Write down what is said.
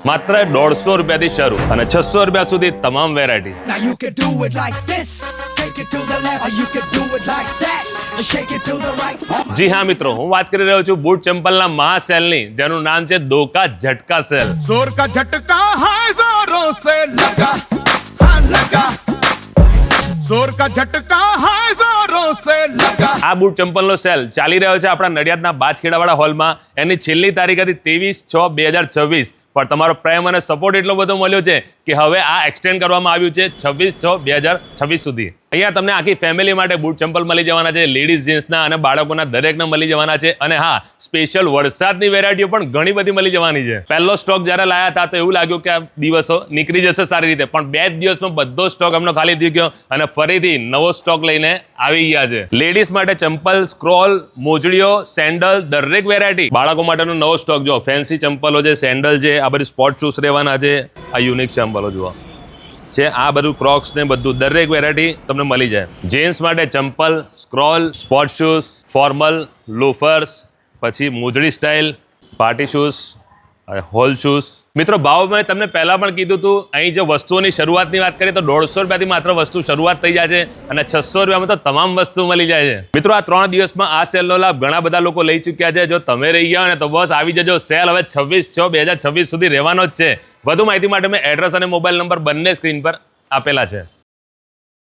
માત્ર 150 રૂપિયાથી શરૂ અને 600 રૂપિયા સુધી તમામ variety. Now you can do it like this, take it to the left, or you can do it like that, and shake it to the right. જી હા મિત્રો, હું વાત કરી રહ્યો છું બૂટ ચંપલના મહા સેલની, જેનું નામ છે ધોકા ઝટકા સેલ. जोर का झटका है जोरों से लगा, हाँ लगा, जोर का झटका है जोरों से लगा. આ બૂટ ચંપલનો સેલ ચાલી રહ્યો છે આપણા નડિયાદના બાજખેડાવાળા હોલમાં. એની છેલ્લી તારીખ હતી 23/6/2026, પણ તમારો પ્રેમ અને સપોર્ટ એટલો બધો મળ્યો છે કે હવે આ એક્સટેન્ડ કરવામાં આવ્યું છે 26/6/2026 સુધી. અહીંયા તમને આખી ફેમિલી માટે બૂટ ચંપલ મળી જવાના છે, લેડીઝ જેન્ટ્સના અને બાળકોના દરેકને મળી જવાના છે. અને હા, સ્પેશિયલ વરસાદની વેરાયટીઓ પણ ઘણી બધી મળી જવાની છે. પહેલો સ્ટોક જ્યારે લાયા હતા તો એવું લાગ્યું કે આ દિવસો નીકળી જશે સારી રીતે, પણ 2 દિવસમાં બધો સ્ટોક એમનો ખાલી થઈ ગયો અને ફરીથી નવો સ્ટોક લઈને આવી ગયા છે. લેડીઝ માટે ચંપલ, સ્ક્રોલ, મોજડીઓ, સેન્ડલ, દરેક વેરાયટી. બાળકો માટેનો નવો સ્ટોક જો ફેન્સી ચંપલો છે, સેન્ડલ છે, આ બધી સ્પોર્ટ શૂઝ રહેવાના છે. આ યુનિક ચંપલો જુઓ છે, આ બધું ક્રોક્સ ને બધું દરેક વેરાયટી તમને મળી જાય. જેન્ટ્સ માટે ચંપલ, સ્ક્રોલ, સ્પોર્ટ શૂઝ, ફોર્મલ, લોફર્સ, પછી મોજડી સ્ટાઇલ, પાર્ટી શૂઝ, હોલ શૂઝ. મિત્રો, ભાવ મેં તમને પહેલાં પણ કીધું હતું, અહીં જો વસ્તુઓની શરૂઆતની વાત કરીએ તો 150 રૂપિયાથી માત્ર વસ્તુ શરૂઆત થઈ જાય છે અને 600 રૂપિયામાં તો તમામ વસ્તુ મળી જાય છે. મિત્રો, આ 3 દિવસમાં આ સેલનો લાભ ઘણા બધા લોકો લઈ ચૂક્યા છે. જો તમે રહી ગયા ને તો બસ આવી જજો. સેલ હવે 26/6/2026 સુધી રહેવાનો જ છે. વધુ માહિતી માટે મેં એડ્રેસ અને મોબાઈલ નંબર બંને સ્ક્રીન પર આપેલા છે.